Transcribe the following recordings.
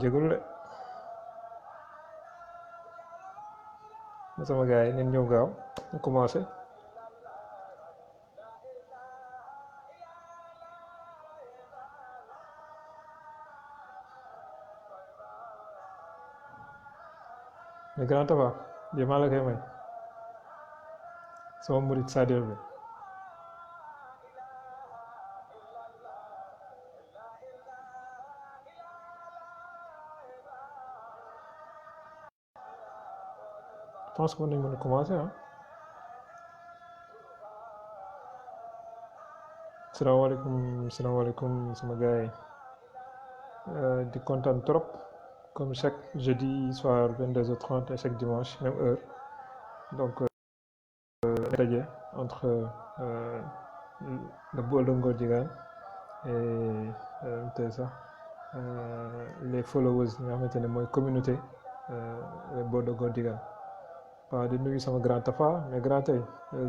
jégalu de sama gars yi neen ñëw gaaw ñu commencé mais grand tafa bi maa la koy may sama murit sadir bi je pense que mën nañ mën a commencé ah salaamaaleykum sama gars yi di kontaan trop comme chaque jeudi soir 22h30 et chaque dimanche même heure donc daje entre le bool de Ngor Diegane et tey sax les followers yi nga xamante ne mooy communauté le bool de Ngor Diegane waaw di nuyu sama grand Tafa mais grand tey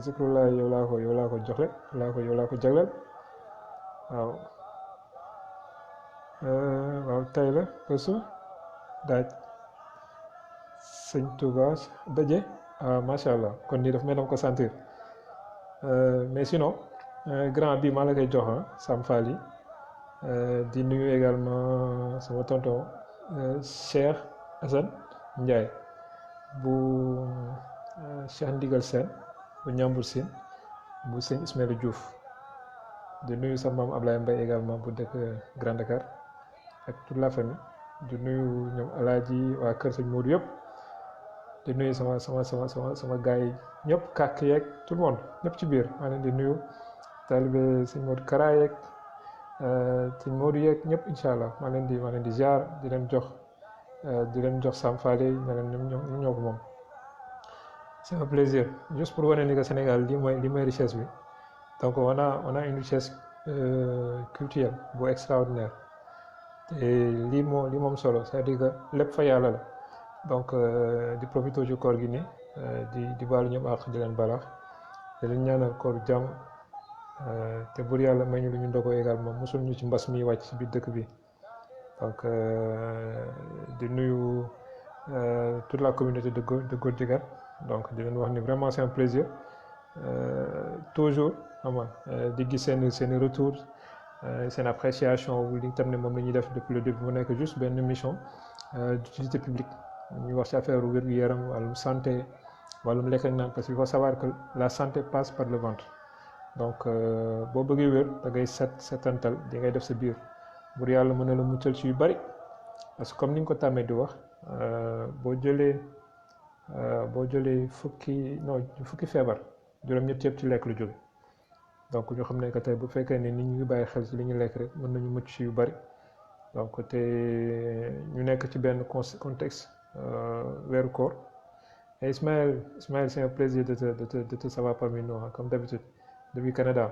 zikrullah yow laa ko joxe yow laa ko jagleel waaw tey la bésu daaj sëñ Touba daje macha allah kon nii daf mel dama ko sentir mais sinon grand bi maa la koy jox Sam Fall di nuyu également sama tonton Cheikh Assane Ndiaye bu Cheikh Ndigal Sène bu Ñambur Sine bu sëñ Ismaïla Diouf di nuyu sa maam Ablaye Mbaye également bu dëkk Grand Dakar ak toute la famille di nuyu ñoom alaaji waa kër sëñ Modou yëpp di nuyu sama gars yi ñëpp kàkk yeeg tout le monde ñëpp ci biir maa leen di nuyu taalibe sëñ Modou Kara yeeg sëñ Modou yeeg ñëpp incha allah maa leen di ziar di leen jox Sam Fall yi ne leen ñoo ko moom. C'est un plaisir juste pour wane ni que Sénégal li mooy richesse bi donc on a une richesse culturelle bu extraordinaire te lii moom solo c'est-à-dire que lépp fa yàlla la donc di profité ci koor gi nii di baalu ñoom àq di leen balaax te leen ñaanal koor jàmm te bur yàlla may ñu lu ñu ndogoo également mosul ñu ci mbas mi wàcc ci biir dëkk bi donc di nuyu toute la communauté de Ngor Diegane donc di leen wax ni vraiment c'est un plaisir toujours xam nga di gis seen retour seen appréciation wu li tam ne moom la ñuy def depuis le début mu nekk juste benn mission d'utilité publique ñuy wax ci affaire wér-gu-yaram wàllum santé wàllum lekk ak naan parce qu'il faut savoir que la santé passe par le ventre donc boo bëggee wér da ngay setantal di ngay def sa biir bur yàlla mën na la muccal ci yu bari parce que comme ni nga ko tàmmee di wax boo jëlee fukki feebar juróom-ñett yëpp ci lekk lu jóge donc ñu xam ne que tey bu fekkee ne nit ñi ngi bàyyi xel ci li ñu lekk rek mën nañu mucc ci yu bari donc te ñu nekk ci benn contexte weeru koor et Ismaël c'est un plaisir de te savoir parmi nous comme d'habitude depuis Canada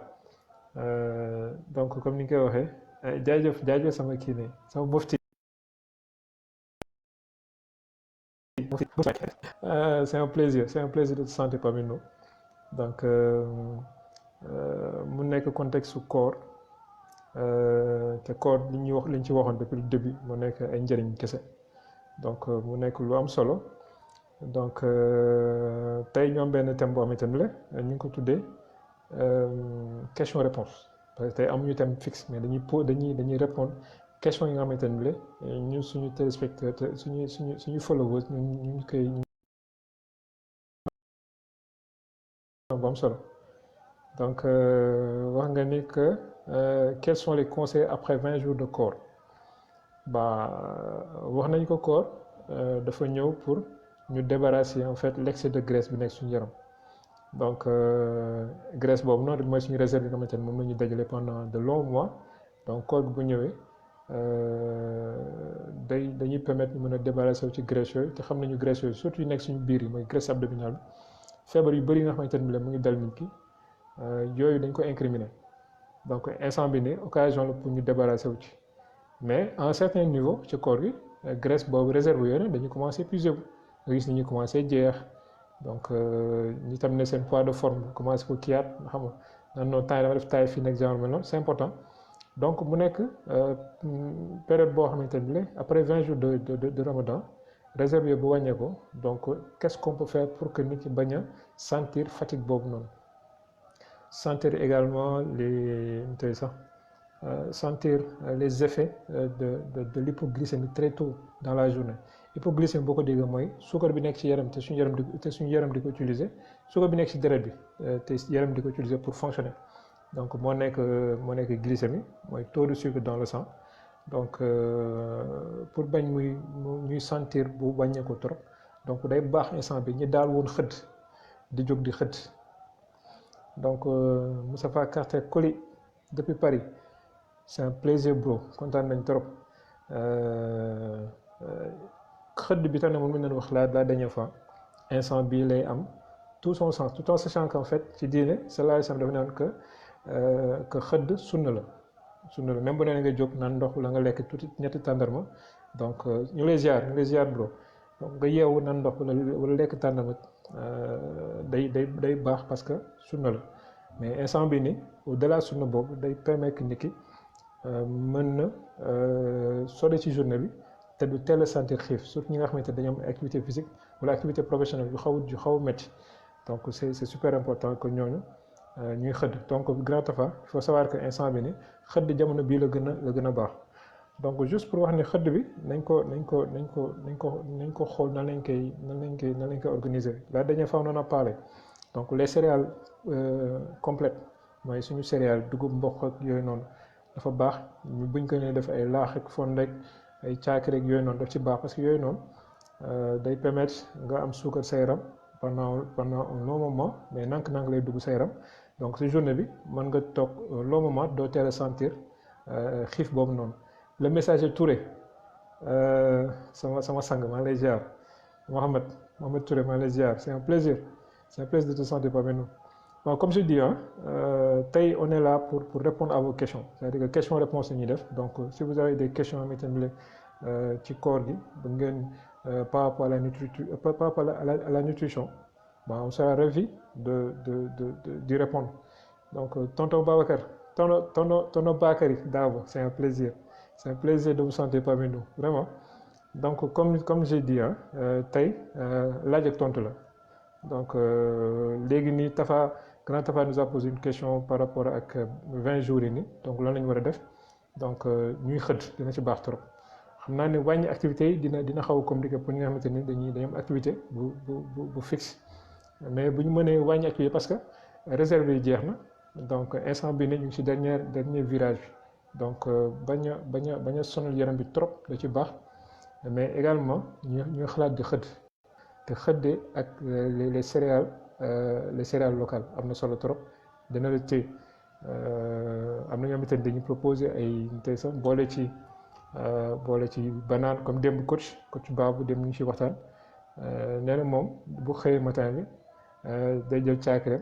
donc comme ni nga koy waxee jaajëf sama kii ne sama mufti c'est un plaisir de te sentir parmi nous donc mu nekk contexte su koor te koor liñ ci waxoon depuis le début mu nekk ay njëriñ kese donc mu nekk lu am solo donc tey ñoom benn thème boo xamante ne la ñu ngi ko tuddee question réponse parce que tey amuñu thème fixe mais dañuy répondre question yi nga xamante ne la ñun suñu téléspectateur suñu followers ñu koy bu am solo donc wax nga ni que quels sont les conseils après 20 jours de koor wax nañ ko koor dafa ñëw pour ñu débarrasser en fait l'excès de graisse bi nekk suñu yaram donc graisse boobu noonu mooy suñu réserve yi nga xamante ne moom la ñu dajale pendant de longs mois donc koor bu ñëwee dañuy permettre ñu mën a débarrasser wu ci graisse yooyu te xam nañu graisse yooyu surtout yu nekk suñu biir yi mooy graisse abdominale bi feebar yu bëri yi nga xamante ne mu ngi dal nit ki yooyu dañ ko incriminer donc instant bi nii occasion la pour ñu débarrasser wu ci mais à un certain niveau ci koor gi graisse boobu réserve yooyu dañuy commencer épuiser wu nga gis ni ñu commencer jeex donc ñi tam ne seen poids de forme commencé ko kiyaat xam nga nan noonu temps yi dama def taille fii nekk genre mel noonu c'est important donc mu nekk période boo xamante ni la après 20 jours de Ramadan réserve bu wàññeeku donc qu'est-ce qu'on peut faire pour que nit ki bañ a sentir fatigue boobu noonu sentir également sentir les effets de l'hypoglycémie très tôt dans la journée hypoglycémie boo ko déggee mooy suukar bi nekk ci yaram te suñu yaram di ko utiliser suukar bi nekk ci deret bi te yaram di ko utiliser pour fonctionner donc moo nekk glycémie mooy taux de sucre dans le sang donc pour bañ ñuy sentir bu wàññee ko trop donc day baax instant bi ñi daal woon xëdd di jóg di xëdd donc Moustapha Carter Coly depuis Paris c'est un plaisir bro kontaan nañ trop xëdd bi tam ne moom lañ wax la dernière fois instant bii lay am tout son sens tout en sachant qu'en fait ci diine sallallahu alayhi wa sallam dafa naan que xëdd sunna la même bu nee nga jóg naan ndox la nga lekk tuuti ñetti tàndarma donc ñu lay ziar bro donc nga yeewu naan ndox wala lekk tàndarma day baax parce que sunna la mais instant bi ni au delà sunna boobu day permettre nit ki mën na sori ci journée bi te du teel a sentir xiif surtout ñi nga xamante ne dañoo am activité physique wala activité professionnelle yu xaw a métti donc c'est super important que ñooñu ñuy xëdd donc Grand Tafa il faut savoir que instant bi ni xëdd jamono bii la gën a baax donc juste pour wax ne xëdd bi nañ ko xool nan lañ koy organiser la dernière fois on en a parlé donc les céréales complètes mooy suñu céréales dugub mboq ak yooyu noonu dafa baax ñu buñ ko nee def ay laax ak fond rek ay caakiri ak yooyu noonu daf ci baax parce que yooyu noonu day permettre nga am suukar sa yaram pendant un long moment mais nank lay dugg sa yaram donc si journée bi mën nga toog long moment doo teel a sentir xiif boobu noonu le messager Touré sama sang maa ngi lay ziar Mohamed Touré maa ngi lay ziar c'est un plaisir de te sentir parmi nous. Bon, comme je dis tey on est là pour répondre à vos questions c'est-à-dire que question-réponse la ñuy def donc si vous avez des questions tamit ci koor gi ba ngeen par rapport à la nutrition bon on sera ravi d'y répondre donc tonton Babacar tonton Bakary Dabo c'est un plaisir de vous sentir parmi nous vraiment donc comme j'ai dit tey laaj ak tontu la donc léegi nii Grand Tafa nous a posé une question par rapport ak 20 jours yi nii donc lan la ñu war a def donc ñuy xëdd dina ci baax trop xam naa ne wàññi activité yi dina xaw a compliqué pour ñi nga xamante ni dañuy am activité bu fixe mais bu ñu mënee wàññi activité parce que réserve yi jeex na donc instant bi ne ñu ngi ci dernier virage bi donc bañ a sonal yaram bi trop da ci baax mais également ñu xalaat di xëdd te xëddee ak les céréales locales am na solo trop dina la téye am na ñoo xamante ni dañuy proposer ay tey sax boole ci banaan comme démb coach Babou dem ñu ngi ci waxtaan nee na moom bu xëyee matin bi day jël caakiri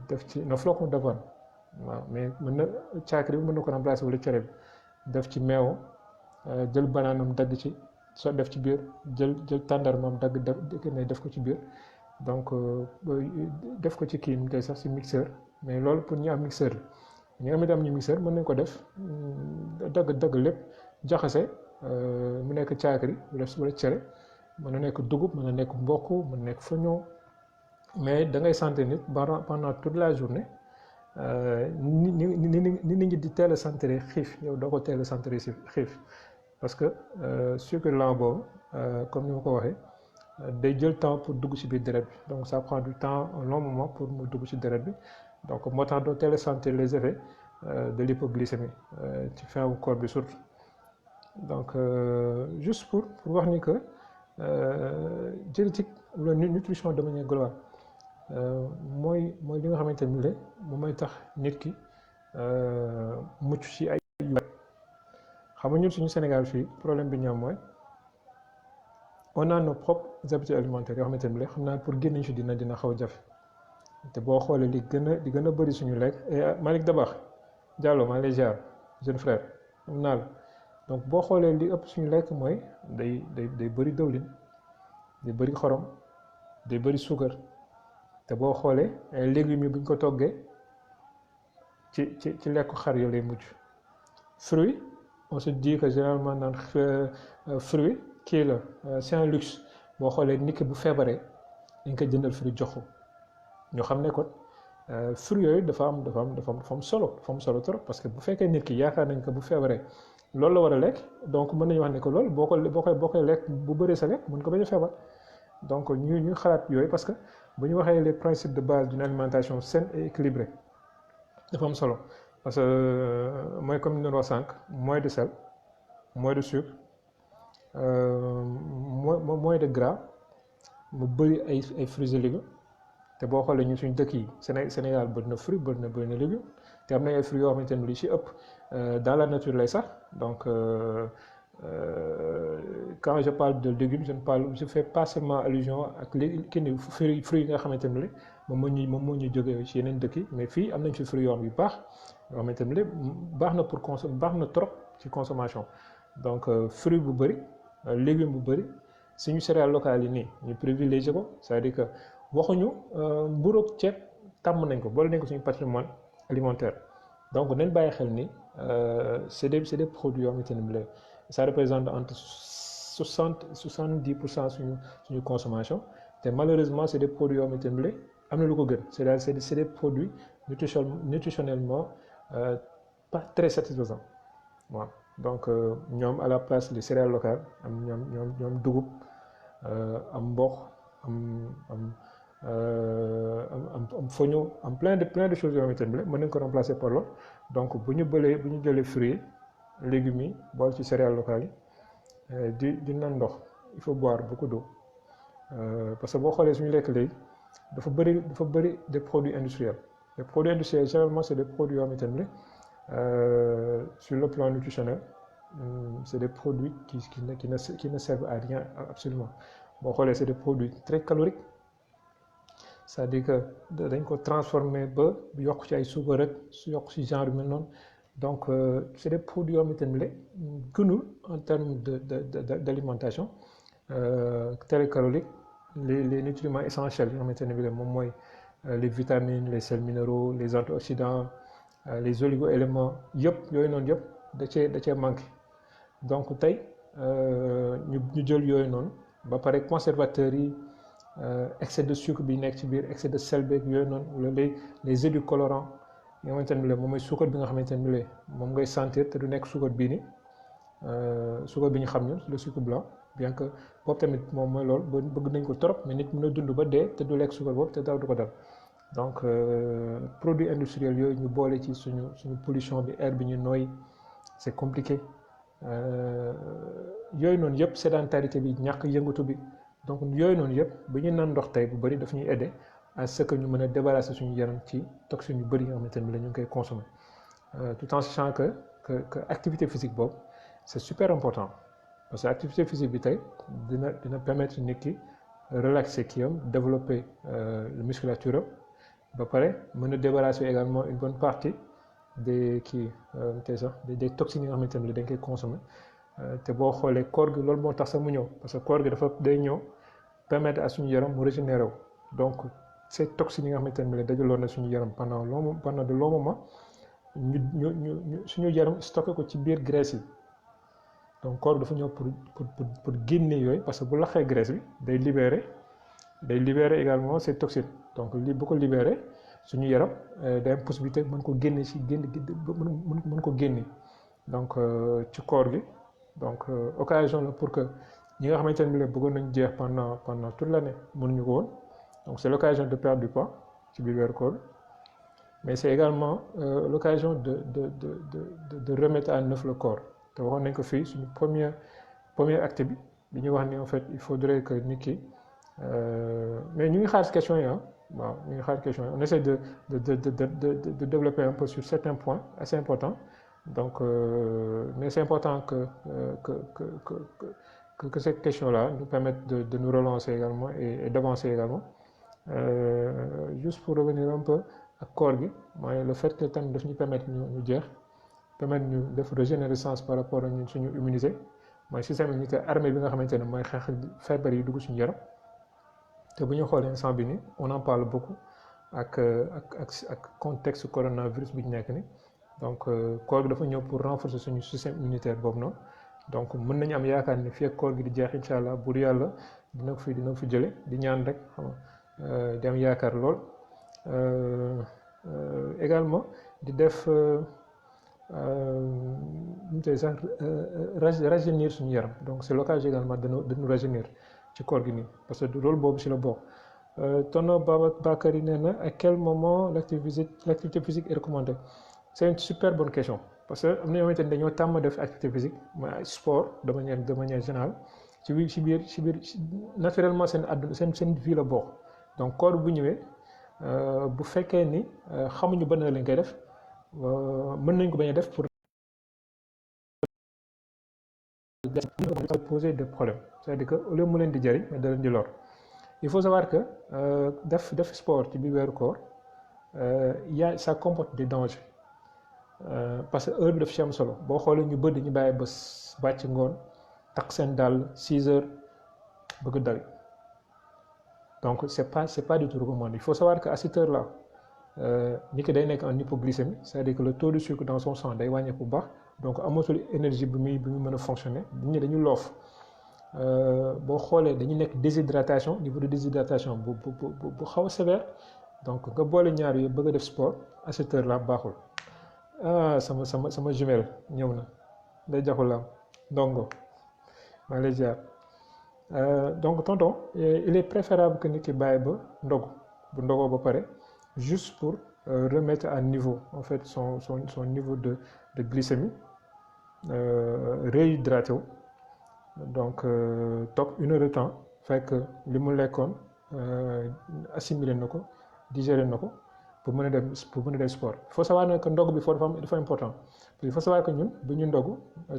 def ci flocon d'avoine waaw mais mën na caakiri bi mën na ko remplacer wala cere bi def ci meew jël banaanam dagg ci soo def ci biir jël tàndarmaam def ko ci biir donc def ko ci kii mu tey sax si mixeur mais loolu pour ñu am mixeur ñi nga xamante am ñu mixeur mën nañ ko def dagg lépp jaxase mu nekk caakiri wala cere mën na nekk dugub mën na nekk mboq mën na nekk foño mais da ngay sentir nit pendant toute la journée ni ñi di teel a sentir xiif yow doo ko teel a sentir si xiif parce que sucre lent boobu comme ni ma ko waxee day jël temps pour dugg ci biir deret bi donc ça prend du temps un long moment pour mu dugg ci deret bi donc moo tax doo teel a sentir les effets de l'hypoglycémie ci fin wu corps bi surtout donc juste pour wax ni que diététique la nutrition de manière globale mooy li nga xamante ni le moom mooy tax nit ki mucc ci ay xam nga ñun suñu Sénégal fii problème bi ñu am mooy on a nos propres habitudes alimentaires yoo xamante ne xam naa pour génn ci dina xaw a jafe te boo xoolee li gën a bëri suñu lekk et Malick Dabax Diallo maa ngi lay ziar jeune frère am naa la donc boo xoolee li ëpp suñu lekk mooy day bëri dëwlin day bëri xorom day bëri suukar te boo xoolee légumes yi bu ñu ko toggee ci lekku xar yo lay mujj. Fruit on se dit que généralement naan fruit kii la c'est un luxe boo xoolee nit ki bu feebaree dañ ko jëndal fruit jox ko ñu xam ne kon fruit yooyu dafa am solo trop parce que bu fekkee nit ki yaakaar nañ ko bu feebaree loolu la war a lekk donc mën nañu wax ne que loolu boo koy lekk bu bëree sa lekk mën ko bañ a feebar donc ñu xalaat yooyu parce que bu ñu waxee les principes de base d'une alimentation saine et équilibrée dafa am solo parce que mooy comme ni ñu doon wax sànq moins de sel moins de sucre moins de gras mu bëri ay fruits et légumes te boo xoolee ñun suñu dëkk yi Sénégal bëri na fruit bëri na légumes te am na ay fruits yoo xamante ne li ci ëpp dans la nature lay sax donc quand je parle de légumes je fais pas seulement allusion ak li fruits yi nga xamante ne moom moo ñu jógee ci yeneen dëkk yi mais fii am nañ fi fruits yu baax yoo xamante ne baax na pour baax na trop ci consommation donc fruit bu bëri légumes bu bëri suñu céréales locales yi nii ñu privilégié ko c'est-à-dire que waxuñu mburu ak ceeb tàmm nañ ko boole nañ ko suñu patrimoine alimentaire donc nañ bàyyi xel ni c'est des produits yoo xamante ne ça représente entre 70% suñu consommation te malheureusement c'est des produits yoo xamante ne am na lu ko gën c'est des produits nutritionnellement pas très satisfaisants waaw donc ñoom à la place les céréales locales am ñoom dugub am mboq am foño am plein de choses yoo xamante ne mën nañ ko remplacer par loolu donc bu ñu jëlee fruits légumes yi boole ci céréales locales yi di naan ndox il faut boire beaucoup d'eau parce que boo xoolee suñu lekk léegi dafa bëri des produits industriels généralement c'est des produits yoo xamante ne sur le plan nutritionnel c'est des produits qui ne servent à rien absolument boo xoolee c'est des produits très caloriques c'est-à-dire que dañ ko transformer ba yokk ci ay suukar rek yokk ci genre yu mel noonu donc c'est des produits yoo xamante ne gënul en termes d'alimentation très calorique les nutriments essentiels yoo xamante ne moom mooy les vitamines les sels minéraux les antioxydants les oligo-éléments yëpp yooyu noonu yëpp da cee manqué donc tey ñu jël yooyu noonu ba pare conservateurs yi excès de sucre bi nekk ci biir excès de sel beeg yooyu noonu wala les édulcorants yi nga xamante ne moom mooy suukar bi nga xamante ne moom ngay sentir te du nekk suukar bii nii suukar bi ñu xam ñun le sucre blanc bien que boobu tamit moom mooy loolu bëgg nañ ko trop mais nit mën a dund ba dee te du lekk suukar boobu te dara du ko dal donc produits industriels yooyu ñu boole ci suñu pollution bi air bi ñu nooy c'est compliqué yooyu noonu yëpp sédentarité bi ñàkk yëngatu bi donc yooyu noonu yëpp bu ñu naan ndox tey bu bëri daf ñuy aider à ce que ñu mën a débarrasser suñu yaram ci toxines yu bëri yoo xamante ne ñu ngi koy consommer tout en sachant que activité physique boobu c'est super important parce que activité physique bi tey dina permettre nit ki relaxer kii am développer la musculature am ba pare mën a débarrasser également une bonne partie des toxines yi nga xamante ne dañ koy consommer te boo xoolee koor gi loolu moo tax sax mu ñëw parce que koor gi day ñëw permettre à suñu yaram mu régénérer wu donc ces toxines yi nga xamante ne dajaloon na suñu yaram pendant de longs moments ñu suñu yaram stocké ko ci biir graisse yi donc koor dafa ñëw pour génne yooyu parce que bu laxee graisse bi day libérer également ces toxines donc li bu ko libérer suñu yaram day am possibilité mën ko génne mën ko génne donc ci koor gi donc occasion la pour que ñi nga xamante ne bëggoon nañ jeex pendant toute l'année mënuñu ko woon donc c'est l'occasion de perdre du poids ci biir weeru koor mais c'est également l'occasion de remettre à neuf le corps te waxoon nañ ko fii suñu premier acte bi ñuy wax ni en fait il faudrait que nit ki mais ñu ngi xaar question yi waaw ñu ngi xaar question yi on essaie de développer un peu sur certains points assez importants donc mais c'est important que cette question-là nous permette de nous relancer également et d'avancer également juste pour revenir un peu ak koor gi mooy le fait que tamit daf ñu permettre ñu jeex permettre ñu def régénérescence par rapport ak ñun suñu immunité mooy système immunitaire armée bi nga xamante ne mooy xeex feebar yi dugg suñu yaram te bu ñu xoolee instant bi nii on en parle beaucoup ak contexte coronavirus bi ñu nekk ni donc koor gi dafa ñëw pour renforcer suñu système immunitaire boobu noonu donc mën nañu am yaakaar ni fii ak koor gi di jeex incha allah buur yàlla dina ko fi jële di ñaan rek xam nga di am yaakaar lool également di def rajeunir suñu yaram donc c'est l'occasion également de nous rajeunir ci koor gi nii parce que rôle boobu si la bokk tonton Bakary nee na à quel moment l'activité physique est recommandée c'est une super bonne question parce que am na ñoo xamante ni dañoo tàmm def activité physique mooy sport de manière générale ci biir naturellement seen àdduna seen vie la bokk donc koor bu ñëwee bu fekkee ni xamuñu ban lañ koy def mën nañ ko bañ a def pour poser des problèmes c'est-à-dire que au lieu mu leen di jëriñ mais da leen di lor il faut savoir que def sport ci biir weeru koor ça comporte des dangers parce que heure bi daf ci am solo boo xoolee ñu bëri ñu bàyyi ba bàcc ngoon takk seen dàll 6 heures bëgg dawi donc c'est pas du tout recommandé il faut savoir que à cette heure là nit ki day nekk en hypoglycémie c'est-à-dire que le taux de sucre dans son sang day wàññeeku bu baax donc amatul énergie bi muy mën a fonctionner nit ñi dañu loof boo xoolee dañu nekk déshydratation niveau de déshydratation bu xaw a sévère donc nga boole ñaar yooyu bëgg a def sport à cette heure là baaxul sama jumelle ñëw na day jaxul la ndongo maa ngi lay ziar donc tonton il est préférable que nit ki bàyyi ba ndogu bu ndogoo ba pare juste pour remettre à niveau en fait son niveau de glycémie réhydraté wu donc toog 1 heure de temps fekk li mu lekkoon assimilé na ko digéré na ko pour mën a def sport il faut savoir que ndog bi foofu dafa important il faut savoir que ñun bu ñu ndogu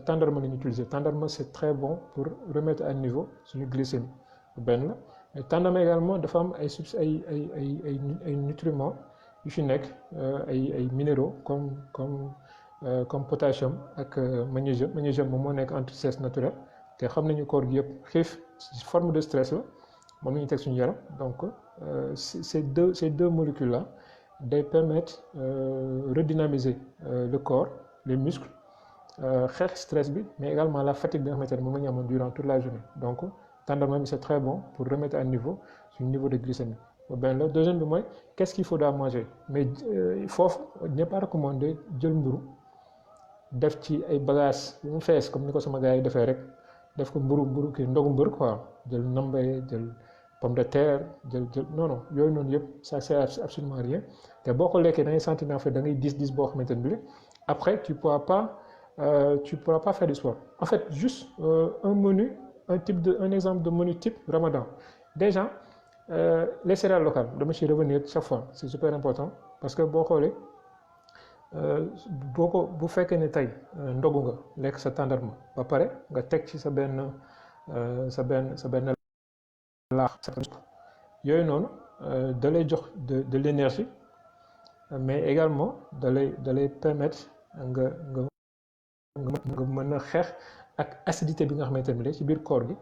tàndarma la ñu utiliser tàndarma c'est très bon pour remettre à niveau suñu glycémie benn la mais tàndarma également dafa am ay nutriments yu fi nekk ay minéraux comme potassium ak magnésium moom moo nekk anti-stress naturel te xam nañu koor gi yëpp xiif forme de stress la moom la ñu teg suñu yaram donc ces deux molécules là day permettre redynamiser le corps les muscles xeex stress bi mais également la fatigue bi nga xamante ne moom la ñu amoon durant toute la journée donc tàndarma bi c'est très bon pour remettre à niveau suñu niveau de glycémie benn la deuxième bi mooy qu'est-ce qu'il faudra manger mais foofu n'est pas recommandé jël mburu def ci ay bagages yu mu fees comme ni ko sama gars yi defee rek def ko mburu kii ndogu mburu quoi jël nambe jël pomme de terre jël non yooyu noonu yëpp ça sert absolument rien te boo ko lekkee da ngay sentir en fait da ngay dis boo xamante ne bi après tu pourras pas faire du sport en fait juste un exemple de menu type Ramadan déjà les céréales locales dama ciy revenir chaque fois c'est super important parce que boo xoolee bu fekkee ne tey ndogu nga lekk sa tàndarma ba pare nga teg ci sa benn laax yooyu noonu da lay jox de l'énergie mais également da lay permettre nga mën a xeex ak acidité bi nga xamante ne ci biir koor gi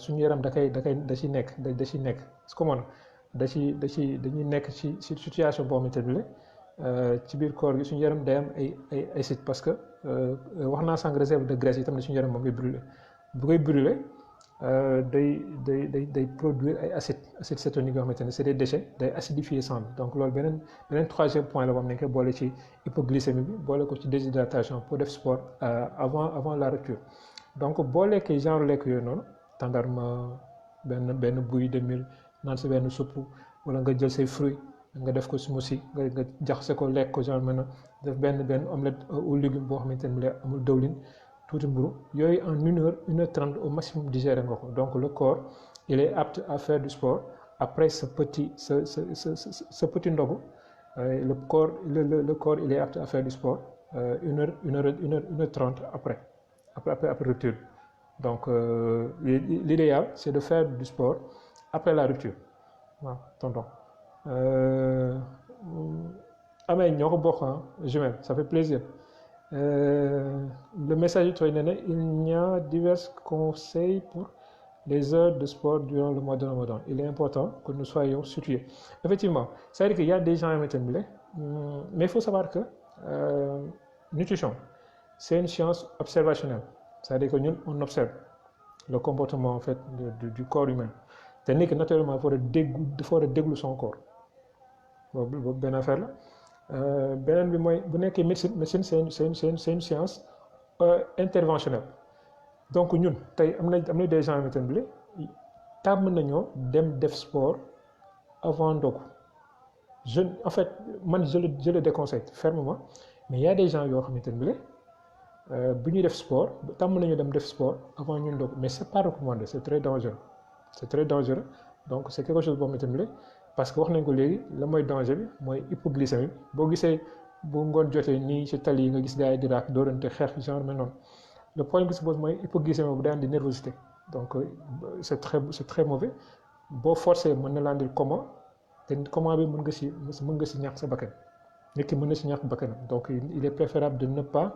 suñu yaram da ci nekk comment dañuy nekk ci situation boo xamante ne ci biir koor gi suñu yaram day am ay acide parce que wax naa sànq réserve de graisse yi tam ne suñu yaram moom ngay brûler bu koy brûler day produire ay acide cétonique yoo xamante ne c'est des déchets day acidifier sang bi donc loolu beneen troisième point la boo xam ne koy boole ci hypoglycémie bi boole ko ci déshydratation pour def sport avant la rupture donc boo lekkee genre lekk yooyu noonu tàndarma benn bouillie de mil naan si benn supp wala nga jël say fruits nga def ko smoothie nga jaxase ko lekk ko genre mën a def benn omelette aux légumes boo xamante ne amul dëwlin tuuti mburu yooyu en 1h30 au maximum digéré nga ko donc le corps il est apte à faire du sport après ce petit ndogu le corps il est apte à faire du sport 1h30 après rupture donc l'idéal c'est de faire du sport après la rupture waaw tonton amee ñoo ko bokk jumelle ça fait plaisir le message du toy nee na il y a divers conseils pour les heures de sport durant le mois de Ramadan. Il est important que nous soyons situés. Effectivement, c'est-à-dire qu'il y a des gens mais il faut savoir que nutrition, c'est une science observationnelle. C'est-à-dire que nous, on observe le comportement en fait du corps humain. C'est-à-dire que naturellement, il faut déglu son corps. boobu benn affaire la beneen bi mooy bu nekkee médecine c'est une science interventionnelle donc ñun tey am na des gens xamante ne tàmm nañoo dem def sport avant ndogu en fait man je le déconseille fermement mais il y a des gens yoo xamante ne bu ñuy def sport tàmm nañu dem def sport avant ñu ndogu mais c'est pas recommandé c'est très dangereux donc c'est quelque chose boo xamante ne parce que wax nañ ko léegi la mooy danger bi mooy hypoglycémie boo gisee bu ngoon jotee nii ci tali yi nga gis gars yi di raak doorante xeex genre mel noonu le problème qui se pose mooy hypoglycémie bu daan di nervosité donc c'est très mauvais boo forcé mën na laa andil coma te coma bi mën nga si ñàkk sa bakkan nit ki mën na si ñàkk bakkanam donc il est préférable de ne pas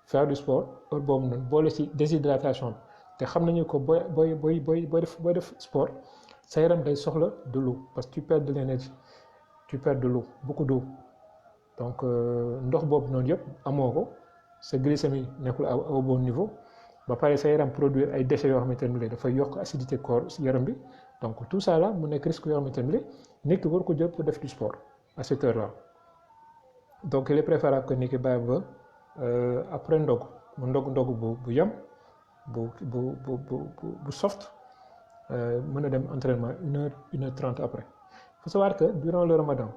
faire du sport heure boobu noonu boole si déshydratation bi te xam nañu ko booy def sport sa yaram day soxla de l'eau parce que tu perds de l'énergie tu perds de l'eau beaucoup d'eau donc ndox boobu noonu yëpp amoo ko sa glycémie nekkul au bon niveau ba pare sa yaram produire ay déchets yoo xamante ne dafay yokk acidité corps yaram bi donc tout ça là mu nekk risque yoo xamante ne nit ki war ko jël pour def du sport à cette heure là donc il est préférable que nit ki bàyyi ba après ndog mu ndog bu yam bu soft mën a dem entraînement 1h30 après. Il faut savoir que durant le Ramadan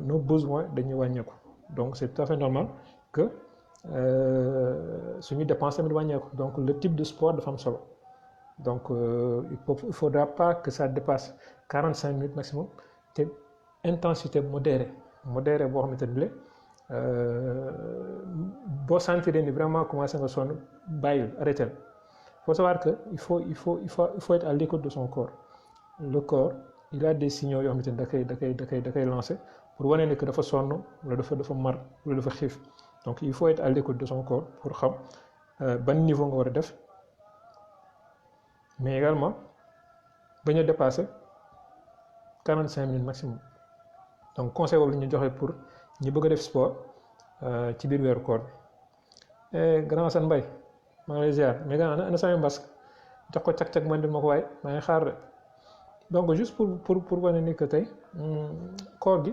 nos besoins dañuy wàññeeku donc c'est tout à fait normal que suñuy dépense tamit wàññeeku donc le type de sport dafa am solo donc il faudra pas que ça dépasse 45 minutes maximum te intensité modérée boo xamante ne boo sentir ni vraiment commencé nga sonn bàyyil arrêter. Il faut savoir que il faut être à l'écoute de son corps le corps il a des signaux yoo xamante ne da koy lancer pour wane ne que dafa sonn wala dafa mar wala dafa xiif donc il faut être à l'écoute de son corps pour xam ban niveau nga war a def mais également bañ a dépasser 45 minutes maximum donc conseil boobu la ñu joxe pour ñi bëgg a def sport ci biir weeru koor grand Assane Mbaye maa ngi lay ziar mais gannaaw ana sama masque jox ko cag-cag man di ma ko waay maa ngi xaar rek donc juste pour wane ni que tey koor gi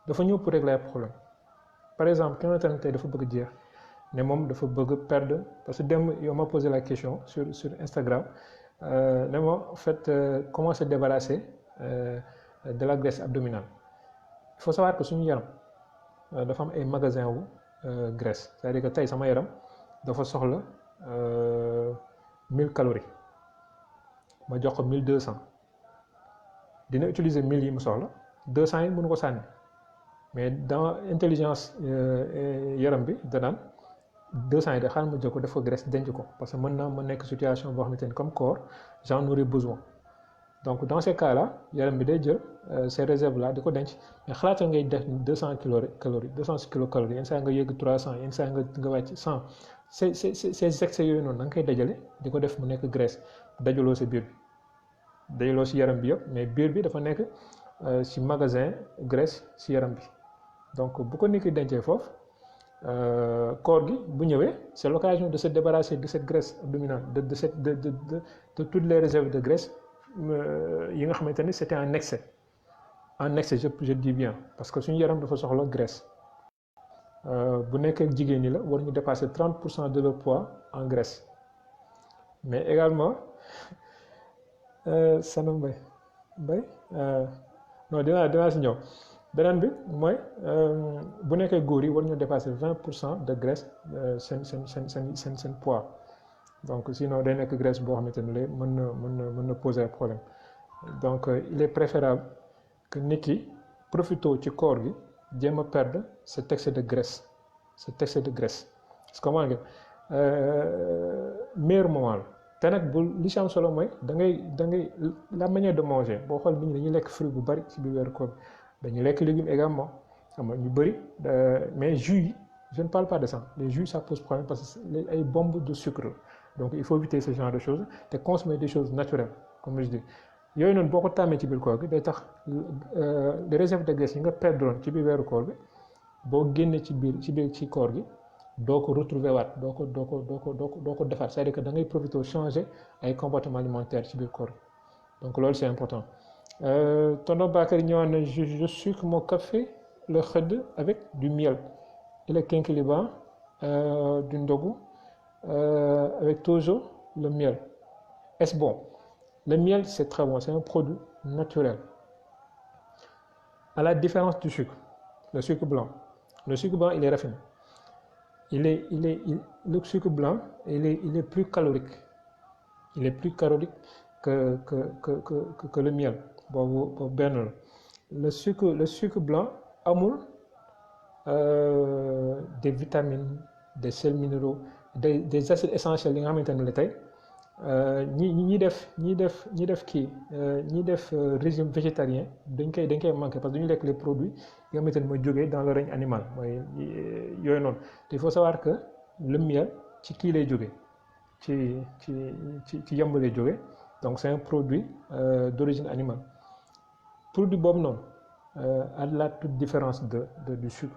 dafa ñëw pour régler ay problème par exemple ki nga xam ne tey dafa bëgg jeex ne moom dafa bëgg perdre parce que démb yow ma posé la question sur Instagram ne ma en fait comment se débarrasser de la graisse abdominale il faut savoir que suñu yaram dafa am ay magasin wu graisse c'est-à-dire que tey sama yaram dafa soxla 1000 calories ma jox ko 1200 dina utiliser 1000 yi mu soxla 200 yi mënu ko sànni mais dans intelligence yaram bi danaan 200 yi de xaaral ma jël ko def ko graisse denc ko parce que mën naa ma nekk situation boo xamante ni comme corps j'en aurais besoin donc dans ces cas là yaram bi day jël ces réserves là di ko denc mais xalaata ngay def 200 calories 200 kilocalories yenn saa nga yëgg 300 yenn saa nga wàcc 100 ces excès yooyu noonu da nga koy dajale di ko def mu nekk graisse dajaloo sa biir bi dajaloo si yaram bi yëpp mais biir bi dafa nekk si magasin graisse si yaram bi donc bu ko nit ki dencee foofu koor gi bu ñëwee c'est l'occasion de se débarrasser de cette graisse abdominale de toutes les réserves de graisse yi nga xamante ni c'était en excès je dis bien parce que suñu yaram dafa soxla graisse bu nekkee jigéen ñi la war ñu dépasser 30% de leur poids en graisse mais également Sana Mbaye non dinaa si ñëw beneen bi mooy bu nekkee góor yi war ñu dépasser 20% de graisse seen poids donc sinon day nekk graisse boo xamante ne lay mën na poser problème donc il est préférable que nit ki profité ci koor gi jéem a perdre cet excès de graisse parce que maa ngi meilleur moment la te nag bu li ci am solo mooy da ngay la manière de manger boo xool nit ñi dañuy lekk fruit bu bari ci biir weeru koor dañuy lekk légumes également xam nga ñu bëri mais jus yi je ne parle pas de ça les jus ça pose problème parce que ay bombes de sucre donc il faut éviter ce genre de choses te consommer des choses naturelles comme je dis yooyu noonu boo ko tàmmee ci biir koor gi day tax les réserves de graisse yi nga perdroon ci biir weeru koor bi boo génnee ci koor gi doo ko retrouver waat doo ko defaat c'est-à-dire que da ngay profiter changer ay comportement alimentaire ci biir koor gi donc loolu c'est important tonton Bakary ñëwaat na je sucre mon café le xëdd avec du miel et le quinquilibre du ndogu avec toujours le miel est-ce bon? Le miel c'est très bon, c'est un produit naturel à la différence du sucre, le sucre blanc il est raffiné le sucre blanc il est plus calorique que le miel boobu benn la le sucre blanc amul des vitamines des sels minéraux des acides essentiels yi nga xamante ne la tey ñi def régime végétarien dañ koy manqué parce que dañu lekk les produits yi nga xamante ne mooy jógee dans le règne animal mooy yooyu noonu il faut savoir que le miel ci kii lay jógee ci yamb lay jógee donc c'est un produit d'origine animale produit boobu noonu à la toute différence du sucre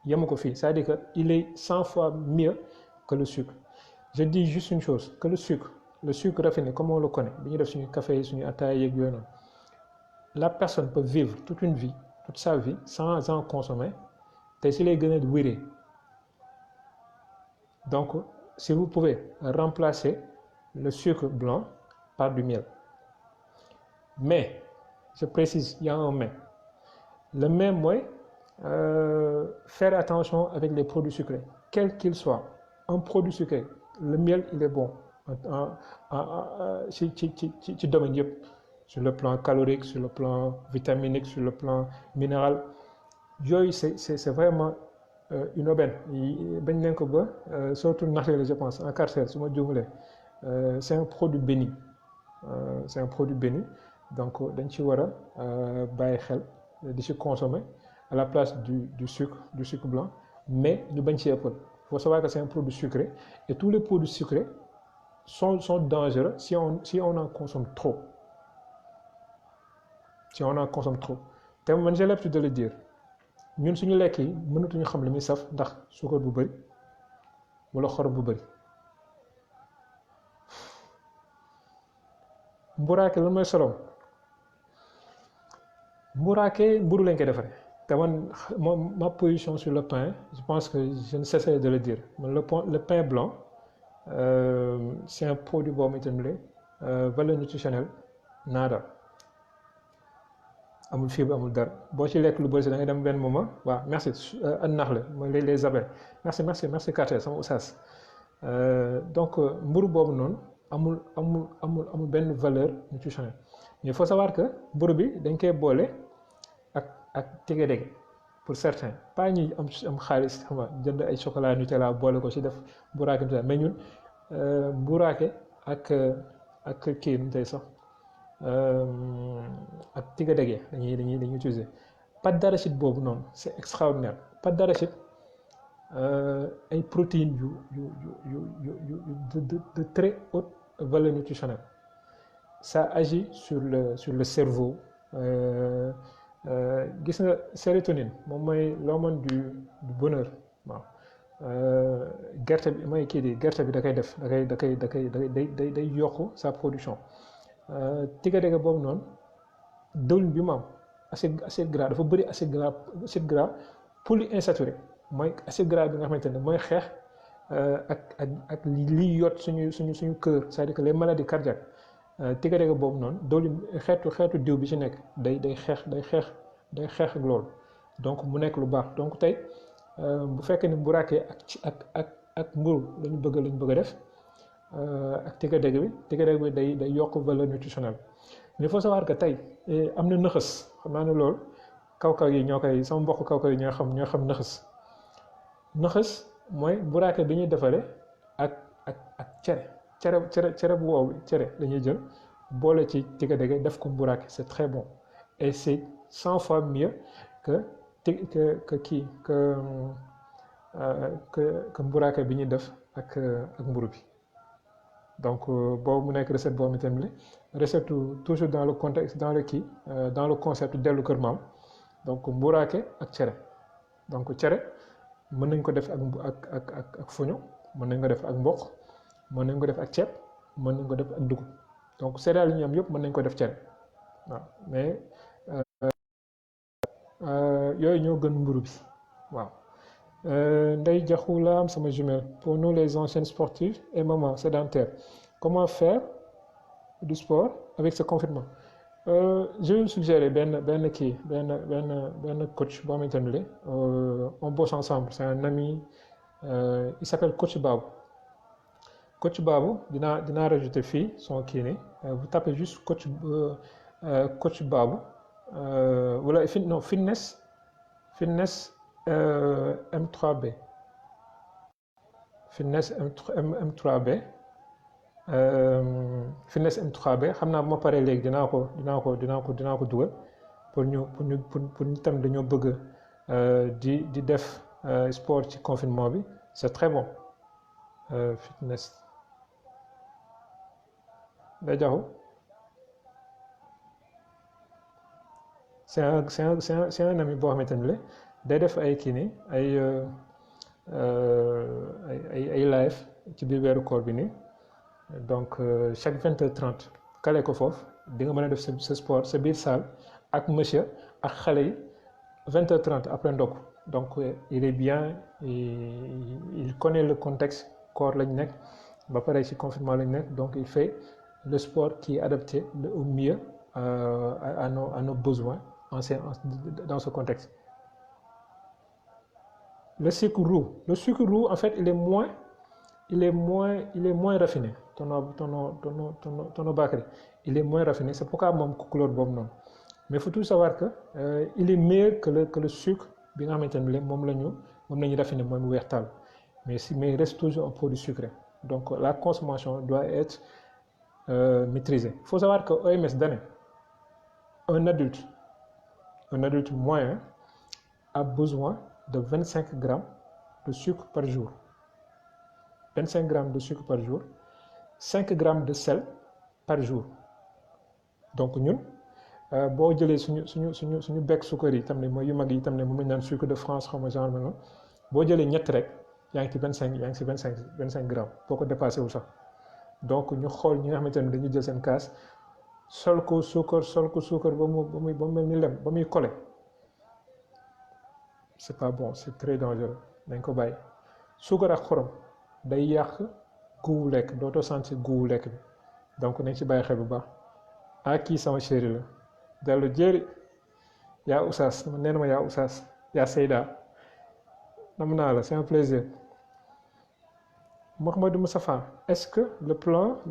yemu ko fii c'est-à-dire que il est 100 fois mieux que le sucre je dis juste une chose que le sucre raffiné comme on le connaît bi ñu def suñu café suñu ataaya yeeg yooyu noonu la personne peut vivre toute sa vie sans en consommer te si lay gën a wéree donc si vous pouvez remplacer le sucre blanc par du miel mais je précise il y a un mais le mais mooy faire attention avec les produits sucrés quel qu'il soit un produit sucré le miel il est bon ci domaine yëpp sur le plan calorique sur le plan vitaminique sur le plan minéral yooyu c'est vraiment une aubaine bañ nañ ko ba surtout naxle la je pense en carcère su ma juumalee c'est un produit béni donc dañ ci war a bàyyi xel di ci consommer à la place du sucre blanc mais ñu bañ ci ëppal il faut savoir que c'est un produit sucré et tous les produits sucrés sont dangereux si on en consomme trop te man j'ai l'habitude de le dire ñun suñu lekk yi mënatuñu xam li muy saf ndax suukar bu bëri wala xorom bu bëri mburaake lan mooy solom mburaake mburu lañ koy defaree te man ma position sur le pain je pense que je ne cesserai de le dire le pain blanc c'est un produit boobu itam la valeur nutritionnelle naada amul fibre amul dara boo ci lekk lu bëri si da ngay dem benn moment waaw merci an nax la mooy les abeilles merci Carter sama oustaz donc mburu boobu noonu amul benn valeur nutritionnelle mais il faut savoir que mburu bi dañ koy boole ak tege-dege pour certains pas ñi am xaalis xam nga jënd ay chocolat Nutella boole ko ci def mburaake Nutella mais ñun mburaake ak kii nu tey sax ak tege-dege dañuy utiliser pâte d'arachide boobu noonu c'est extraordinaire pâte d'arachide ay protéines de très haute valeur nutritionnelle ça agit sur le cerveau gis nga sérotonine moom mooy l'hormone du bonheur waaw gerte bi mooy kii di gerte bi da koy def day yokk sa production tege-dege boobu noonu dëwlin bi mu am acide gras dafa bëri acide gras polyinsaturé mooy acide gras bi nga xamante ne mooy xeex ak liy yot suñu cœur c'est-à-dire que les maladies cardiaques tege-dege boobu noonu dëwlin xeetu diw bi ci nekk day xeex ak loolu donc mu nekk lu baax donc tey bu fekkee ni mburaake ak mburu lañu bëgg a def ak tege-dege bi day yokk valeur nutritionnelle mais il faut savoir que tey am na nëxës xam naa ne loolu kaw-kaw yi ñoo koy sama mbokk kaw-kaw yi ñoo xam nëxës mooy mburaake bi ñuy defaree ak cere bu wow cere dañuy jël boole ci tege-dege def ko mburaake c'est très bon et c'est 100 fois mieux que mburaake bi ñuy def ak mburu bi donc boobu mu nekk recette boo xamante ne recette toujours dans le contexte dans le concept dellu kër maam donc mburaake ak cere donc cere mën nañ ko def ak fuñu mën nañ ko def ak mboq mën nañ ko def ak ceeb mën nañ ko def ak dugub donc céréales yi ñu am yëpp mën nañ ko def cere waaw mais yooyu ñoo gën mburu bi waaw. Ndeye Diakhou la am sama jumelle pour nous les anciennes sportives et maman sédentaire comment faire du sport avec ce confinement je vais suggérer benn coach boo xamante ne on bosse ensemble c'est un ami il s'appelle coach Babou dinaa rajouter fii son kii nii vous tapez juste coach Babou wala non fitness M3B fitness M3B fitness M3B xam naa bu ma paree léegi dinaa ko dugal pour ñu tam dañoo bëgg di def sport ci confinement bi c'est très bon fitness day jaxu c'est un ami boo xamante ne day def ay kii nii ay live ci biir weeru koor bi nii donc chaque 20h30 kale ko foofu di nga mën a def sa sport sa biir salle ak monsieur ak xale yi 20h30 après ndog donc il est bien il connaît le contexte koor lañ nekk ba pare ci confinement lañ nekk donc il fait le sport qui est adapté au mieux à nos besoins dans ce contexte. Le sucre roux en fait il est moins raffiné tonton Bakary il est moins raffiné c'est pourquoi moom couleur boobu noonu mais il faut tout savoir que il est meilleur que le sucre bi nga xamante ne moom lañu raffiné mooy mu weex tàll mais il reste toujours un produit sucré donc la consommation doit être maîtrisée. Il faut savoir que OMS donne un adulte moyen a besoin de 25 grammes de sucre par jour 25 grammes de sucre par jour 5 grammes de sel par jour donc ñun boo jëlee suñu bekk suukar yi tam ne mooy yu mag yi tam ne moom lañ naan sucre de France xaw ma genre noonu boo jëlee ñett rek yaa ngi ci 25 grammes boo ko dépassé wu sax donc ñu xool ñi nga xamante ne dañuy jël seen kaas sol ko suukar ba mu mel ni lem ba muy collé c'est pas bon c'est très dangereux dañ ko bàyyi suukar ak xorom day yàq guwu lekk dootoo sentir guwu lekk bi donc nañ ci bàyyi xel bu baax kii sama chéri la dellu jéeri yaa Oustaz nee na ma yaa Oustaz yaa Seyda nam naa la c'est un plaisir. Mohamed Moustapha, est-ce que le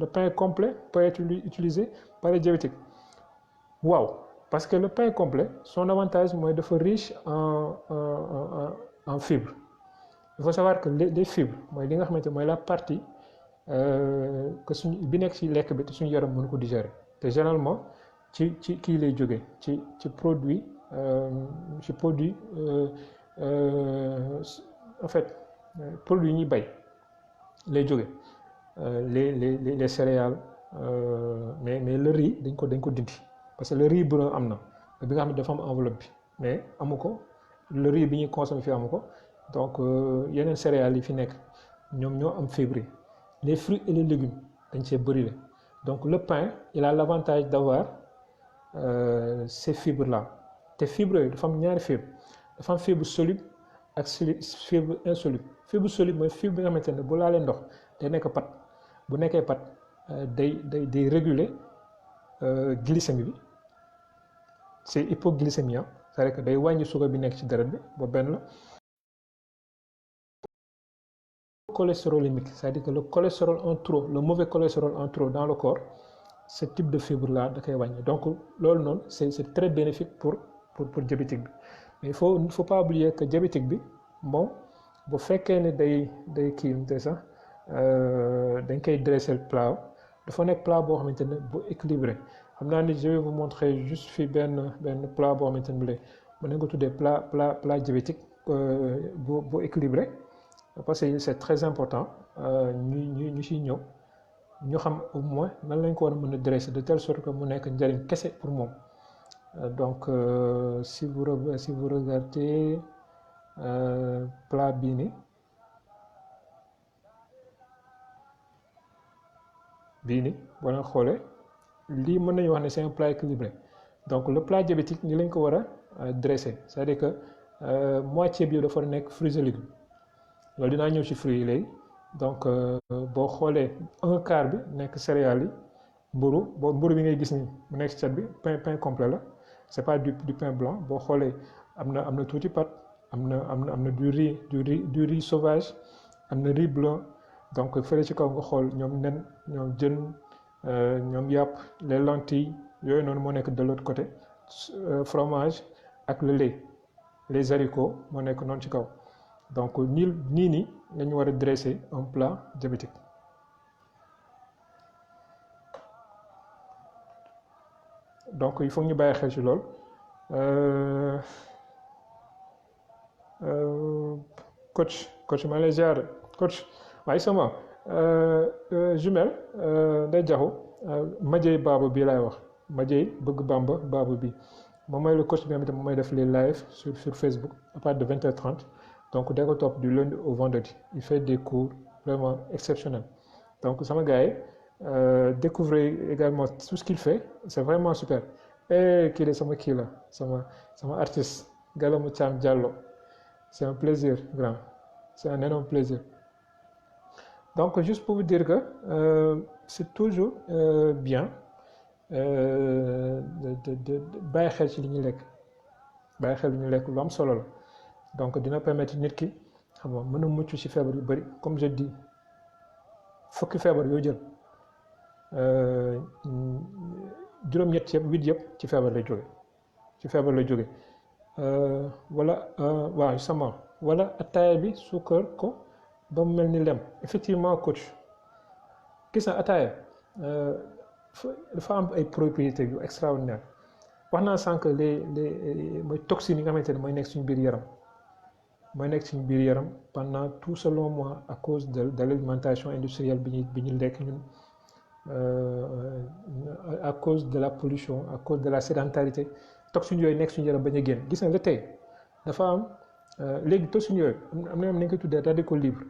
pain complet peut être utilisé par les diabétiques? Waaw, parce que le pain complet, son avantage mooy dafa riche en fibres. Il faut savoir que les fibres mooy li nga xamante mooy la partie que suñu bi nekk ci lekk bi te suñu yaram mënu ko digérer te généralement ci kii lay jógee ci produit en fait produit yi ñuy bay lay jóge les céréales mais le riz dañ ko dindi parce que le riz brun am na bi nga xam ne dafa am enveloppe bi mais amu ko le riz bi ñuy consommer fi amu ko donc yeneen céréales yi fi nekk ñoom ñoo am fibre yi les fruits et les légumes dañ see bëri la donc le pain il a l'avantage d'avoir ces fibres là te fibres yooyu dafa am ñaari fibre dafa am fibre soluble ak fibre insoluble fibre soluble mooy fibre bi nga xamante ne bu laalee ndox day nekk pat bu nekkee pat day réguler glycémie bi c'est hypoglycémie c'est-à-dire que day wàññi suukar bi nekk ci deret bi ba benn la cholestérolémique c'est-à-dire que le cholestérol en trop le mauvais cholestérol en trop dans le corps ce type de fibre là da koy wàññi donc loolu noonu c'est très bénéfique pour diabétique bi mais il faut pas oublier que diabétique bi moom bu fekkee ne day kii te sax dañ koy dresser plat dafa nekk plat boo xamante ne bu équilibré xam naa ni je vais vous montrer juste fii benn plat boo xamante ne bii mën nañ ko tuddee plat diabétique bu équilibré parce que c'est très important ñu ciy ñëw ñu xam au moins nan lañ ko war a mën a dresser de telle sorte que mu nekk njëriñ kese pour moom. Donc si vous regardez plat bii nii boo leen xoolee lii mën nañu wax ne c'est un plat équilibré. Donc le plat diabétique ni lañ ko war a dresser, c'est-à-dire que moitié bi dafa nekk fruits et légumes loolu dinaa ñëw ci fruits yi léegi. Donc boo xoolee un quart bi nekk céréales yi mburu bi ngay gis ni mu nekk ci cat bi pain complet la, c'est pas du pain blanc. boo xoolee am na tuuti pâte, am na du riz sauvage, am na riz blanc. Donc fële ci kaw nga xool ñoom nen, ñoom jën, ñoom yàpp, les lentilles yooyu noonu moo nekk de l'autre côté, fromage ak le lait, les haricots moo nekk noonu ci kaw. Donc nii la ñu war a dresser un plat diabétique. Donc il faut ñu bàyyi xel ci lool. coach maa lay ziar coach waaye sama jumelle day jaxu Madieye Baba bii laay wax, Madieye bëgg Bamba Baba bi moom mooy le coach bi nga xamante moom mooy def les live sur Facebook à partir de 20h30. Donc dès ko topp du lundi au vendredi, il fait des cours vraiment exceptionnels. Donc sama gars yi découvrez également tout ce qu'il fait, c'est vraiment super. Et kii de sama kii la sama artiste Galamou Thiam Diallo, c'est un plaisir grand, c'est un énorme plaisir. Donc juste pour vous dire que c'est toujours bien de bàyyi xel ci li ñuy lekk lu am solo la. Donc dina permettre nit ki xam nga mën a mucc ci feebar yu bëri. Comme je dis, fukki feebar yoo jël juróom-ñett yëpp 8 yëpp ci feebar lay jóge waaw justement wala ataaya bi suukar ko ba mu mel ni lem. Effectivement coach gis na ataaya dafa am ay propriétés yu extraordinaire. wax naa sànq les mooy toxines yi nga xamante ne mooy nekk suñu biir yaram pendant tout selon moi à cause de l'alimentation industrielle bi ñu lekk ñun, à cause de la pollution, à cause de la sédentarité. Toxines yooyu nekk suñu yaram bañ a génn. Gis nga la tey dafa am léegi toxines yooyu am na nañ koy tuddee radicaux libres,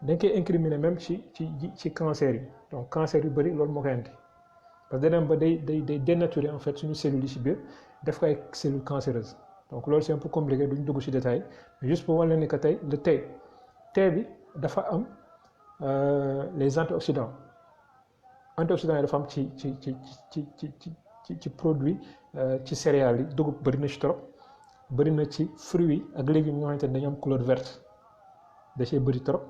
dañ koy incriminer même ci cancer yi. Donc cancer yu bëri loolu moo koy andi parce que day dem ba day dénaturer en fait suñu cellules yi ci biir def ko ay cellules cancéreuses. Donc loolu c'est un peu compliqué, duñ dugg ci détail, mais juste pour wane leen ni que tey le thé bi dafa am les antioxydants yi dafa am ci produit ci céréales yi. Dugub bëri na ci trop, bëri na ci fruits yi ak légumes yi nga xamante ne dañu am couleur verte, da cee bëri trop.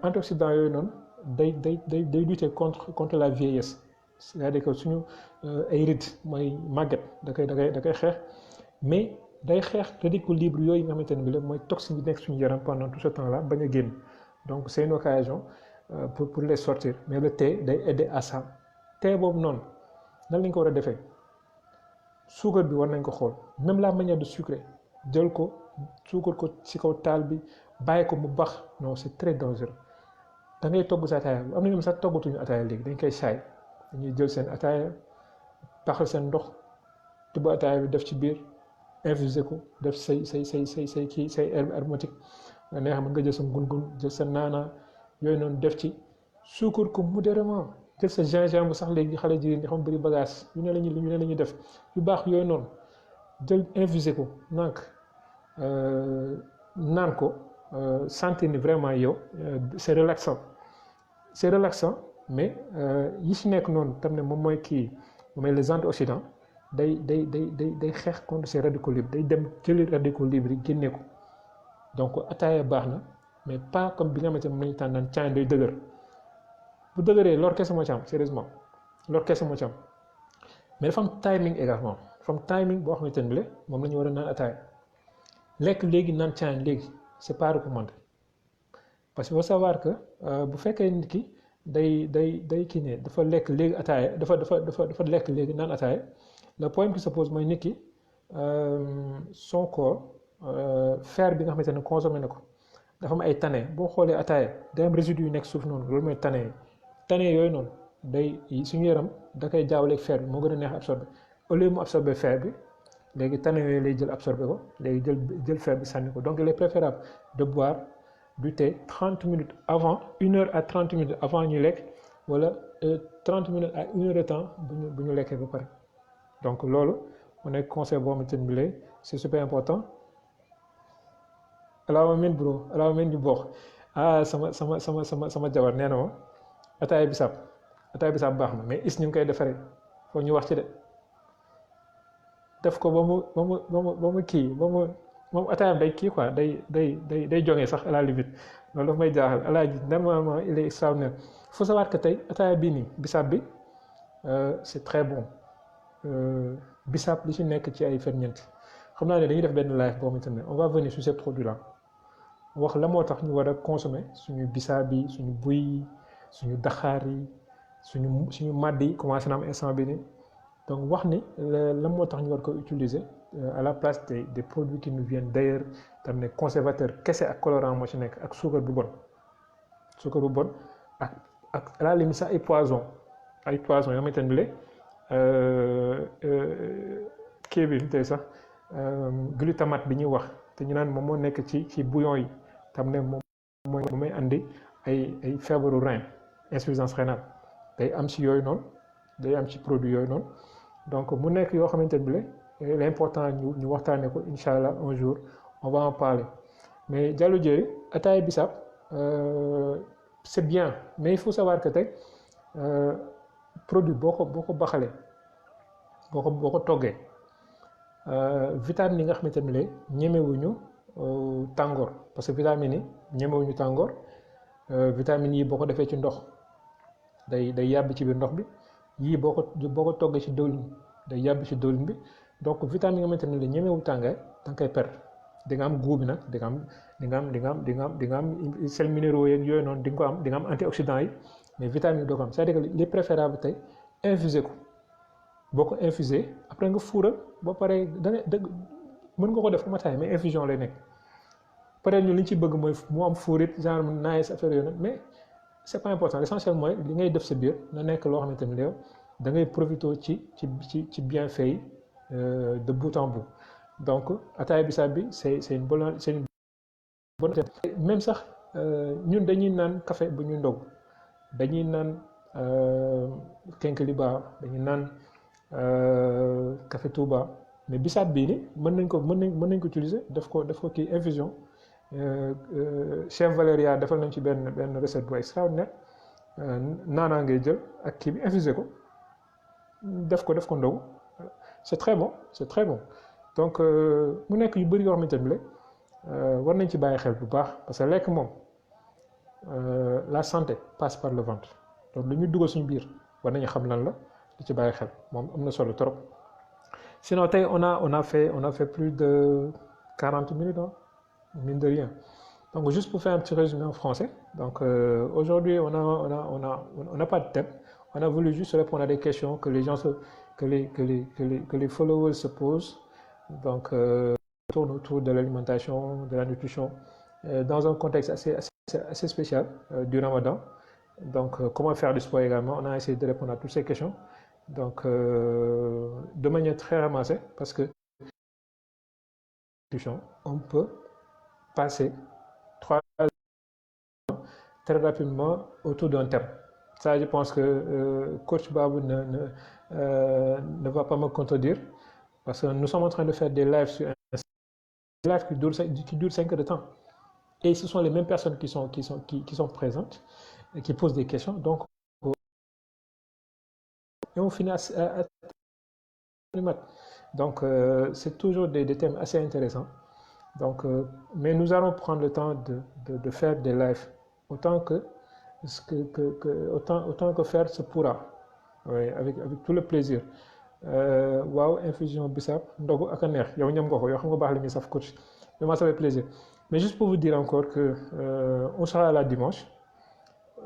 Antioxydants yooyu noonu day lutter contre la vieillesse, c'est-à-dire que suñu ay rides mooy màgget da koy xeex, mais day xeex radicaux libres yooyu nga xamante ne bi la mooy toxine bi nekk suñu yaram pendant tout ce temps là bañ a génn. Donc c'est une occasion pour les sortir. Mais le thé day aider à ça. Thé boobu noonu nan lañ ko war a defee, suukar bi war nañ ko xool, même la manière de sucrer, jël ko suukar ko ci kaw taal bi bàyyi ko mu bax, non c'est très dangereux. Da ngay togg sa ataaya, am na ñoom sax toggatuñu ataaya léegi dañ koy saay, dañuy jël seen ataaya taxal seen ndox tibb ataaya bi def ci biir infuser ko, def say kii say herbe aromatique nga neex mën nga jël sa ngun-ngun, jël sa naana yooyu noonu def ci suukar ko modérément, jël sa gingembre sax léegi xale jigéen ñi xam bëri bagage yu ne la ñuy def yu baax yooyu noonu jël infuser ko naan ko sentir ni vraiment yow c'est relaxant mais yi ci nekk noonu tam ne moom mooy kii moom mooy les antioxydants day xeex contre ces radicaux libres, day dem jëli radicaux libres yi génne ko. Donc ataaya baax na mais pas comme bi nga xamante ne moom la ñu tànn naan caa day dëgër. Bu dëgëree lor kese moo ci am, sérieusement lor kese moo ci am. Mais dafa am timing également, dafa am timing boo xamante ne moom la ñu war a naan ataaya. Lekk léegi naan caa léegi c'est pas recommandé parce qu'il faut savoir que bu fekkee nit ki day kii ne dafa lekk léegi ataaya dafa lekk léegi naan ataaya. Le problème qui se pose mooy nit ki son corps fer bi nga xamante ne consommé na ko dafa am ay tannin. Boo xoolee ataaya day am résidu yu nekk suuf noonu, loolu mooy tannin yi. tane yooyu noonu day suñu yaram da koy jaawaleeg fer bi moo gën a neex absorbé au lieu mu absorbé fer bi léegi tane yooyu lay jël absorbé ko léegi jël fer bi sànni ko donc il est préférable de boire du thé 30 minutes avant 1 heure à 30 minutes avant ñu lekk wala 30 minutes à 1 heure de temps bu ñu lekkee ba pare donc loolu mu nekk conseil boo xamante ni bi c'est super important. alaa min bro alaa min ñu bokk sama jabar nee na ma ataaya bisaab baax na mais is ñu ngi koy defaree foog ñu wax ci de def ko ba mu kii moom ataayam day kii quoi day jonge sax à la limite loolu daf may jaaxal alaaji normalement il est extraordinaire. Il faut savoir que tey ataaya bii nii bisaab bi c'est très bon bisaab li ci nekk ci ay ferñeent xam naa ne dañuy def benn live boo xamante ne on va venir sur ces produits là wax la moo tax ñu war a consommer suñu bisaab yi suñu buy yi suñu daxaar yi suñu màdd yi commencé na am instant bi nii donc wax ni la moo tax ñu war ko utiliser à la place des produits qui nous viennent d'ailleurs tam ne conservateur kese ak colorant moo ci nekk ak suukar bu bon ak à la limite sax ay poison yoo xamante ne kii bi tey sax glutamate bi ñuy wax te ñu naan moom moo nekk ci bouillon yi tam ne moom mooy andi ay feebaru rein insuffisance rénale day am ci yooyu noonu day am ci produit yooyu noonu donc mu nekk yoo xamante ne bi il est important ñu waxtaanee ko incha allah un jour on va en parler mais Diallo Diéry ataaya bisaab c'est bien mais il faut savoir que tey produit boo ko baxalee boo ko toggee vitamines yi nga xamante ne ñemewuñu tàngoor parce que vitamines yi ñemewuñu tàngoor vitamines yi boo ko defee ci ndox day yàbbi ci biir ndox bi yii boo ko toggee ci diwlin day yàbbi ci diwlin bi donc vitamines yi nga xamante ne ñemewul tàngaay da nga koy perdre di nga am goût bi nag di nga am sels minéraux yeeg yooyu noonu di nga am antioxydants yi mais vitamines yi doo ko am c'est-à-dire que li préférable tey infuser ko boo ko infuser après nga fuural boo paree mën nga ko def comme ataaya mais infusion lay nekk peut-être ñu li ñu ci bëgg mooy mu am fuurit genre nice affaire yooyu mais c'est pas important l'essentiel mooy li ngay def sa biir na nekk loo xamante ne yow da ngay profiter ci bienfait yi de bout en bout donc ataaya bisaab bi c'est une bonne même sax ñun dañuy naan café bu ñuy ndog dañuy naan kenkeliba dañuy naan café Touba mais bisaab bii ni mën nañ ko utiliser def ko kii infusion chef Valeria defal nañ ci benn recette bu extraordinaire naanaa ngay jël ak kii bi infuser ko def ko ndogu c'est très bon donc mu nekk yu bëri yoo xamante ne war nañ ci bàyyi xel bu baax parce que lekk moom la santé passe par le ventre donc lu ñu dugal suñu biir war nañu xam lan la di ci bàyyi xel moom am na solo trop sinon tey on a fait plus de 40 minutes mine de rien donc juste pour faire un petit résumé en français donc aujourd'hui on n'a pas de thème on a voulu juste répondre à des questions que les gens que les followers se posent donc tourne autour de l'alimentation de la nutrition dans un contexte assez spécial du Ramadan donc comment faire du sport également on a essayé de répondre à toutes ces questions donc de manière très ramassée parce que on peut passer 3 ans très rapidement autour d'un thème ça je pense que coach Babou ne va pas me contredire parce que nous sommes en train de faire des lives sur des lives qui durent 5 heures de temps et ce sont les mêmes personnes qui sont présentes et qui posent des questions donc et on finit à donc c'est toujours des thèmes assez intéressants donc mais nous allons prendre le temps de faire des lives autant que faire se pourra oui, avec tout le plaisir waaw infusion bisaab ndogu ak a neex yow ñam nga ko yow xam nga baax li muy saf coach mais ça fait plaisir mais juste pour vous dire encore que on sera là dimanche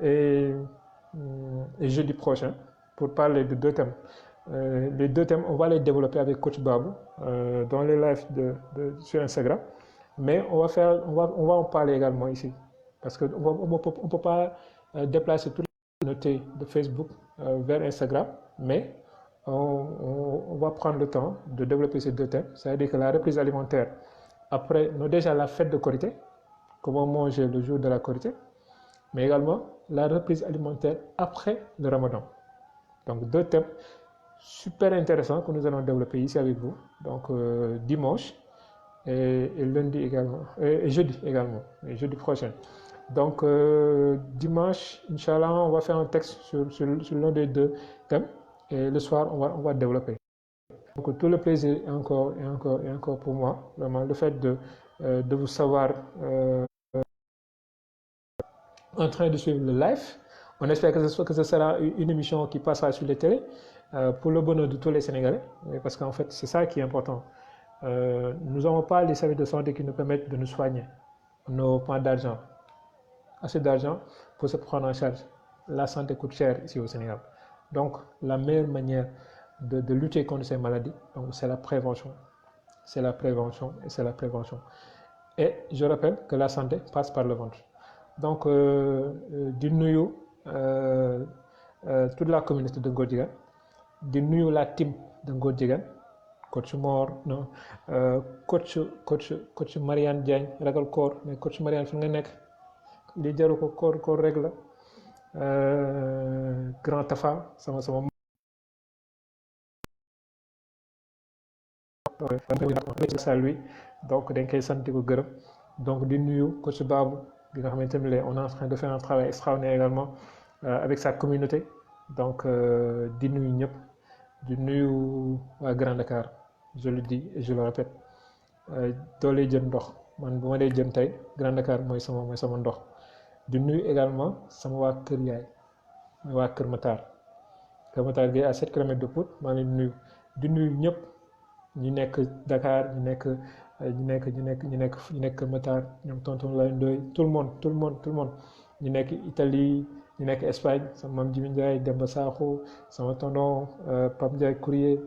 et jeudi prochain pour parler de 2 thèmes les 2 thèmes on va les développer avec coach Babou dans les lives sur Instagram mais on va en parler également ici parce que on peut pas déplacer tout communauté de Facebook vers Instagram, mais on va prendre le temps de développer ces deux thèmes, c'est-à-dire que la reprise alimentaire, après, déjà la fête de Korité, comment manger le jour de la Korité, mais également la reprise alimentaire après le Ramadan. Donc deux thèmes super intéressants que nous allons développer ici avec vous, donc dimanche et lundi également, et jeudi également, et jeudi prochain. Donc dimanche, Inch'Allah, on va faire un texte sur l'un des deux thèmes et le soir, on va développer. Donc tout le plaisir est encore pour moi, vraiment, le fait de vous savoir en train de suivre le live. On espère que ce sera une émission qui passera sur les télés pour le bonheur de tous les Sénégalais, parce qu'en fait, c'est ça qui est important. Nous n'avons pas les services de santé qui nous permettent de nous soigner. On n'a pas d'argent, assez d'argent pour se prendre en charge. La santé coûte cher ici au Sénégal. Donc, la meilleure manière de lutter contre ces maladies, c'est la prévention. C'est la prévention et c'est la prévention. Et je rappelle que la santé passe par le ventre. Donc, di nuyu toute la communauté de Ngor Jigane, di nuyu la team de Ngor Jigane, coach Mor, non, coach Marianne Diagne, ragal koor, mais coach Marianne fi nga nekk li jaru ko koor rek la, grand Tafa sama lui, donc dañ koy sant ko gërëm, donc di nuyu coach Babou bi nga xamante ne on est en train de faire un travail extraordinaire également avec sa communauté, donc di nuyu ñëpp, di nuyu waa Grand Dakar, je le dis et je le répète, doo lay jën ndox man bu ma dee jën tey Grand Dakar mooy sama ndox. di nuyu également sama waa kër yaay mooy waa Kër Matar gi à 7 kilomètres de Pout, maa ngi nuyu di nuyu ñëpp ñi nekk Dakar ñi nekk Kër Matar, ñoom tonton Lay Ndoy, tout le monde ñi nekk Italie ñi nekk Espagne, sama maam Jimi Ndiaye, Demba Sakho, sama tonton Pape Ndiaye Courrier,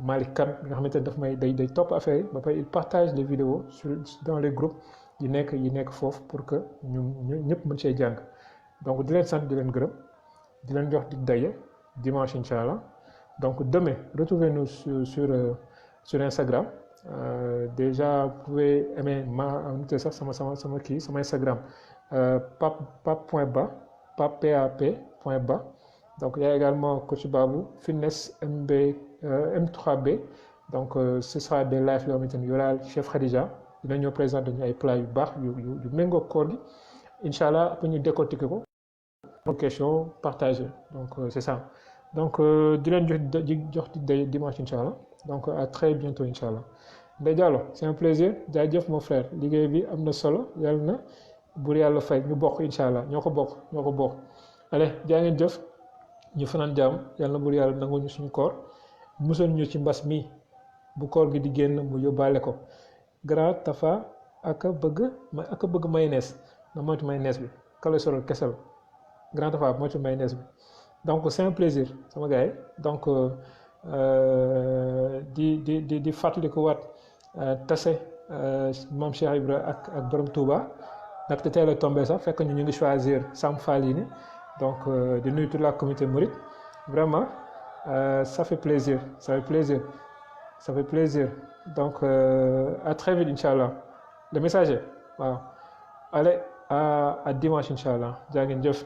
Malick Kane nga xamante ne daf may day topp affaire yi ba pare il partage les vidéos dans les groupes yi nekk foofu pour que ñëpp mën see jàng. Donc di leen sant di leen gërëm di leen jox dig daje dimanche Inch'Allah. Donc demain, retrouvez-nous sur Instagram. Déjà, vous pouvez aimer sama Instagram, pap.ba, pap.ba. Donc il y a également Coach Babou, Fitness M3B. Donc ce sera des lives il y aura chef Khadija, il nous présente des plats yu baax yu méngoo koor gi. Inch'Allah, après ñu décortiquer ko. Question partagée. Donc c'est ça. Donc di leen jox dimanche Inch'Allah. Donc à très bientôt Inch'Allah. Ndeye Diallo, c'est un plaisir. jaajëf mon frère, liggéey bi am na solo, yàlla na buur yàlla fay ñu bokk Inch'Allah, ñoo ko bokk. Allez jaa ngeen jëf, ñu fanaan jàmm, yàlla na buur yàlla nangu ñu suñu koor, musal ñu ci mbas mi bu koor gi di génn mu yóbbaale ko. Grand Tafa aka bëgg mayonnaise, na moytu mayonnaise bi cholestérol kese la. Grand Tafa moytu mayonnaise bi. Donc c'est un plaisir sama gars yi. Donc di fàttali ko waat tase Mame Cheikh Ibra ak Borom Touba ndaxte teel a tombé sax fekk ñu ngi choisir Sam Fall yi ni. Donc di nuyu toute la communauté mouride, vraiment ça fait plaisir. Donc à très vite Inch'Allah. Le messager waaw allez à dimanche Inch'Allah. jaa ngeen jëf.